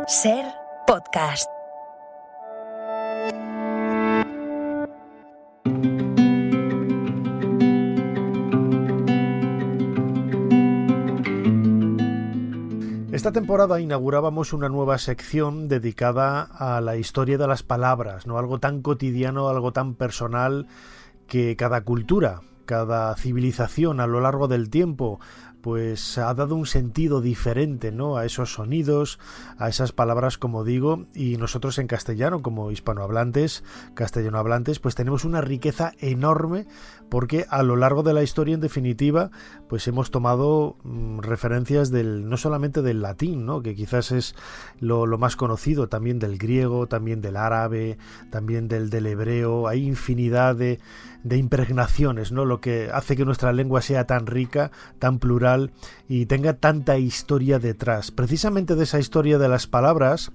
Ser podcast. Esta temporada inaugurábamos una nueva sección dedicada a la historia de las palabras, ¿no? Algo tan cotidiano, algo tan personal que cada cultura, cada civilización a lo largo del tiempo pues ha dado un sentido diferente, ¿no?, a esos sonidos, a esas palabras, como digo, y nosotros en castellano, como hispanohablantes, castellanohablantes, pues tenemos una riqueza enorme porque a lo largo de la historia, en definitiva, pues hemos tomado referencias no solamente del latín, ¿no?, que quizás es lo más conocido, también del griego, también del árabe, también del hebreo. Hay infinidad de impregnaciones, ¿no?, lo que hace que nuestra lengua sea tan rica, tan plural y tenga tanta historia detrás. Precisamente de esa historia de las palabras,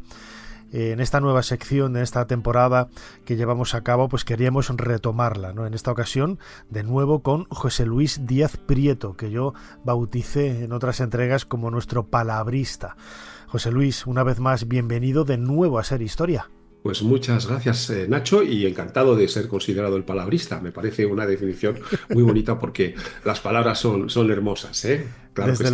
en esta nueva sección, en esta temporada que llevamos a cabo, pues queríamos retomarla, ¿no? En esta ocasión, de nuevo con José Luis Díaz Prieto, que yo bauticé en otras entregas como nuestro palabrista. José Luis, una vez más, bienvenido de nuevo a Ser Historia. Pues muchas gracias, Nacho, y encantado de ser considerado el palabrista. Me parece una definición muy bonita porque las palabras son hermosas, ¿eh? Claro que sí.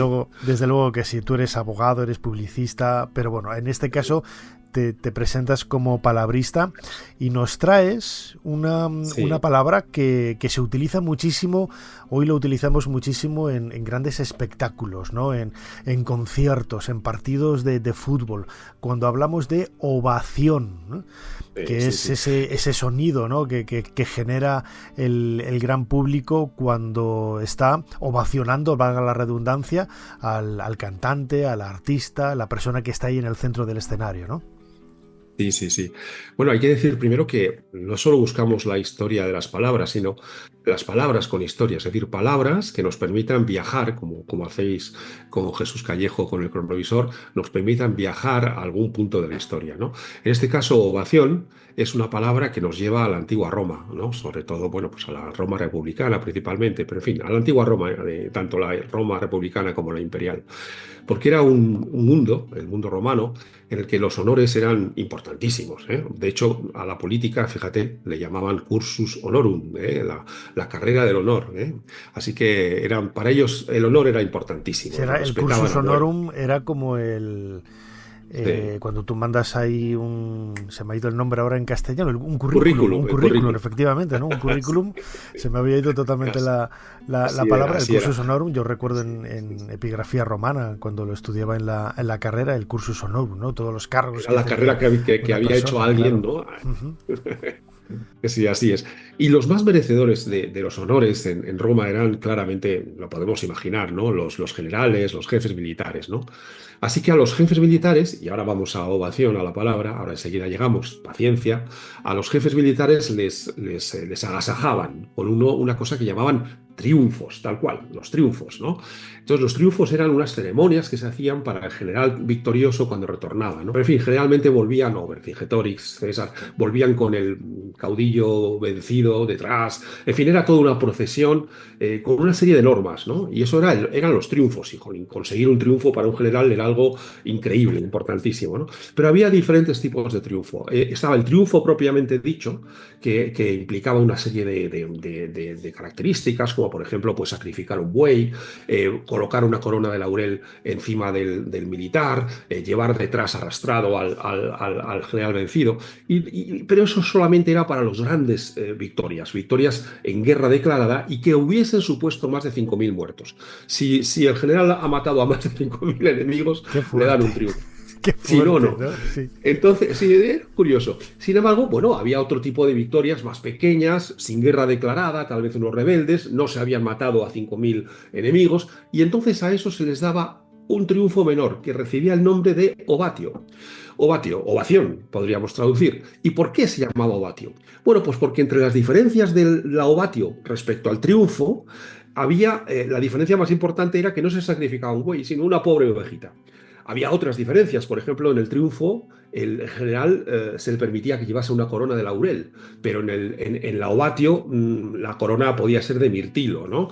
Desde luego que sí, tú eres abogado, eres publicista, pero bueno, en este caso te presentas como palabrista y nos traes una Sí, palabra que se utiliza muchísimo, hoy lo utilizamos muchísimo en grandes espectáculos, ¿no? En conciertos, en partidos de fútbol, cuando hablamos de ovación, ¿no?, que sí, es sí. ese sonido, ¿no?, que genera el gran público cuando está ovacionando, valga la redundancia, al cantante, al artista, a la persona que está ahí en el centro del escenario, ¿no? Sí, sí, sí. Bueno, hay que decir primero que no solo buscamos la historia de las palabras, sino las palabras con historia, es decir, palabras que nos permitan viajar, como hacéis con Jesús Callejo, con el cronovisor, nos permitan viajar a algún punto de la historia, ¿no? En este caso, ovación es una palabra que nos lleva a la antigua Roma, ¿no? Sobre todo, bueno, pues a la Roma republicana principalmente, pero en fin, a la antigua Roma, tanto la Roma republicana como la imperial, porque era un mundo, el mundo romano, en el que los honores eran importantísimos, ¿eh? De hecho, a la política, fíjate, le llamaban cursus honorum, ¿eh? La carrera del honor, ¿eh? Así que para ellos el honor era Si importantísimo, lo era el cursus respetaban a muerte. honorum, era como Sí. cuando tú mandas ahí se me ha ido el nombre ahora en castellano, un El currículum, currículum. efectivamente, ¿no? Un Sí, currículum, se me había ido totalmente así, la así era, palabra, el así era. cursus honorum. Yo recuerdo en epigrafía romana, cuando lo estudiaba en la carrera, el cursus honorum, ¿no? Todos los cargos Era que la tenía carrera que una había hecho persona, alguien, claro. ¿no? Ujú. Sí, así es. Y los más merecedores de los honores en Roma eran claramente, lo podemos imaginar, ¿no? Los generales, los jefes militares, ¿no? Así que a los jefes militares, y ahora vamos a ovación, a la palabra, ahora enseguida llegamos, paciencia, a los jefes militares les agasajaban con una cosa que llamaban triunfos, tal cual, los triunfos, ¿no? Entonces los triunfos eran unas ceremonias que se hacían para el general victorioso cuando retornaba, ¿no? Pero en fin, generalmente volvían, o Vercingetorix, César, volvían con el caudillo vencido detrás, en fin, era toda una procesión con una serie de normas, ¿no? Y eso eran los triunfos, y conseguir un triunfo para un general era algo increíble, importantísimo, ¿no? Pero había diferentes tipos de triunfo. Estaba el triunfo propiamente dicho, que implicaba una serie de características, como por ejemplo, pues sacrificar un buey, colocar una corona de laurel encima del militar, llevar detrás arrastrado al general vencido. Pero eso solamente era para los grandes victorias en guerra declarada y que hubiesen supuesto más de 5.000 muertos. Si el general ha matado a más de 5.000 enemigos, Qué le dan fuerte, un triunfo. qué Si no, fuerte, no. ¿no? Sí. Entonces, sí, es curioso. Sin embargo, bueno, había otro tipo de victorias más pequeñas, sin guerra declarada, tal vez unos rebeldes, no se habían matado a 5.000 enemigos, y entonces a eso se les daba un triunfo menor, que recibía el nombre de ovatio. Ovatio, ovación, podríamos traducir. ¿Y por qué se llamaba ovatio? Bueno, pues porque entre las diferencias de la ovatio respecto al triunfo, la diferencia más importante era que no se sacrificaba un buey, sino una pobre ovejita. Había otras diferencias, por ejemplo, en el triunfo, el general se le permitía que llevase una corona de laurel, pero en la ovatio la corona podía ser de mirtilo, ¿no?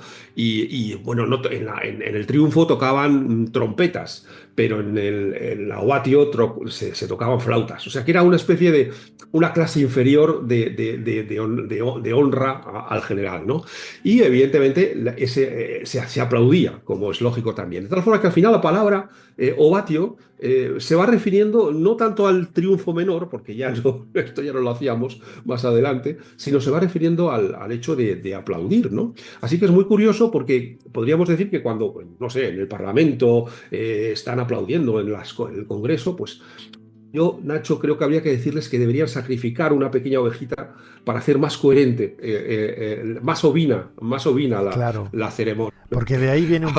Bueno, no, en el triunfo tocaban trompetas, pero en la ovatio se tocaban flautas. O sea, que era una especie de una clase inferior de honra al general, ¿no? Y evidentemente se aplaudía, como es lógico también. De tal forma que al final la palabra ovatio se va refiriendo no tanto al triunfo menor, porque esto ya no lo hacíamos más adelante, sino se va refiriendo al hecho de aplaudir, ¿no? Así que es muy curioso porque podríamos decir que cuando, no sé, en el Parlamento están aplaudiendo en el Congreso, pues yo, Nacho, creo que habría que decirles que deberían sacrificar una pequeña ovejita para hacer más coherente, más ovina Claro. la ceremonia, ¿no? Porque de ahí viene un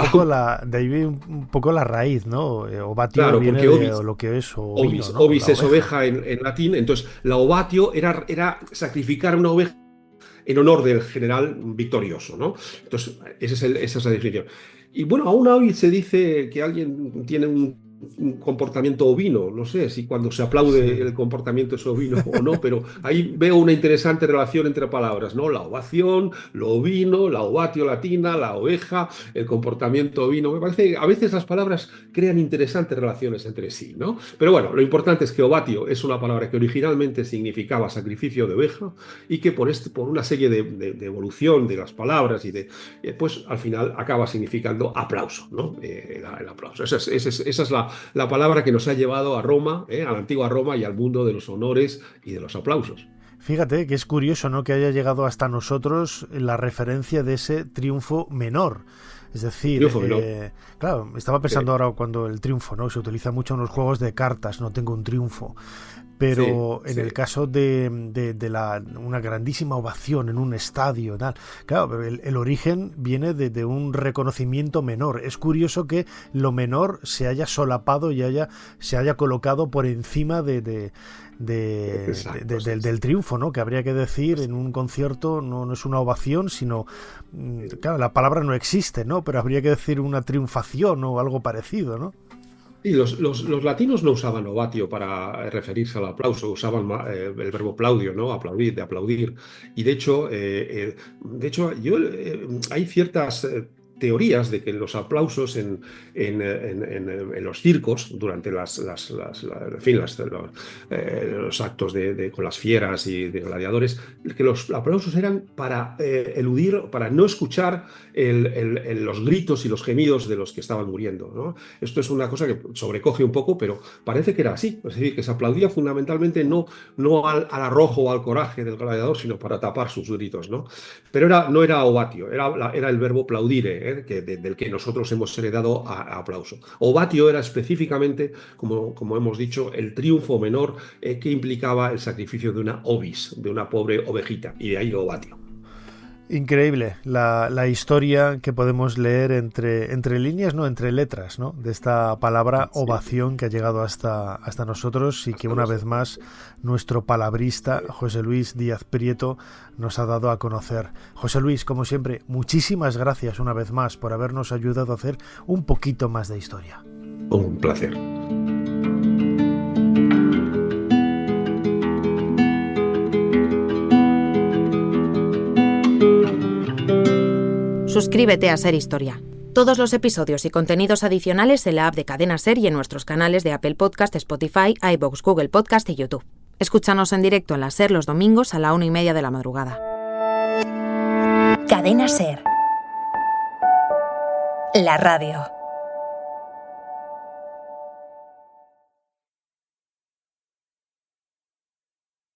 poco la raíz, ¿no? Ovatio Claro, viene porque de lo que es ovino, ¿no? ovis La es oveja en latín, entonces la ovatio era sacrificar una oveja en honor del general victorioso, ¿no? Entonces, esa es la definición. Y bueno, aún hoy se dice que alguien tiene un comportamiento ovino, no sé si cuando se aplaude Sí. el comportamiento es ovino o no, pero ahí veo una interesante relación entre palabras, ¿no? La ovación, lo ovino, la ovatio latina, la oveja, el comportamiento ovino. Me parece que a veces las palabras crean interesantes relaciones entre sí, ¿no? Pero bueno, lo importante es que ovatio es una palabra que originalmente significaba sacrificio de oveja y que por una serie de evolución de las palabras pues al final acaba significando aplauso, ¿no? El aplauso. Esa es la palabra que nos ha llevado a Roma, a la antigua Roma y al mundo de los honores y de los aplausos. Fíjate que es curioso, ¿no?, que haya llegado hasta nosotros la referencia de ese triunfo menor. Es decir, claro, estaba pensando ahora cuando el triunfo, ¿no?, se utiliza mucho en los juegos de cartas, no tengo un triunfo. Pero en el caso de una grandísima ovación en un estadio, tal, claro, pero el origen viene de un reconocimiento menor. Es curioso que lo menor se haya solapado y se haya colocado por encima del triunfo, ¿no? Que habría que decir en un concierto no es una ovación, sino, claro, la palabra no existe, ¿no? Pero habría que decir una triunfación o algo parecido, ¿no? Sí, los latinos no usaban ovatio para referirse al aplauso, usaban el verbo plaudio, ¿no? Aplaudir, de aplaudir. Y de hecho, hay ciertas teorías de que los aplausos en los circos, durante los actos con las fieras y de gladiadores, que los aplausos eran para eludir, para no escuchar los gritos y los gemidos de los que estaban muriendo, ¿no? Esto es una cosa que sobrecoge un poco, pero parece que era así. Es decir, que se aplaudía fundamentalmente no al arrojo o al coraje del gladiador, sino para tapar sus gritos, ¿no? Pero no era ovatio, era el verbo plaudire, del que nosotros hemos heredado a aplauso. Ovatio era específicamente, como hemos dicho, el triunfo menor que implicaba el sacrificio de una ovis, de una pobre ovejita, y de ahí ovatio. Increíble la historia que podemos leer entre líneas, no, entre letras, ¿no?, de esta palabra ovación que ha llegado hasta nosotros y que una vez más nuestro palabrista José Luis Díaz Prieto nos ha dado a conocer. José Luis, como siempre, muchísimas gracias una vez más por habernos ayudado a hacer un poquito más de historia. Un placer. Suscríbete a Ser Historia. Todos los episodios y contenidos adicionales en la app de Cadena Ser y en nuestros canales de Apple Podcast, Spotify, iVoox, Google Podcast y YouTube. Escúchanos en directo en la Ser los domingos a la 1:30 de la madrugada. Cadena Ser. La radio.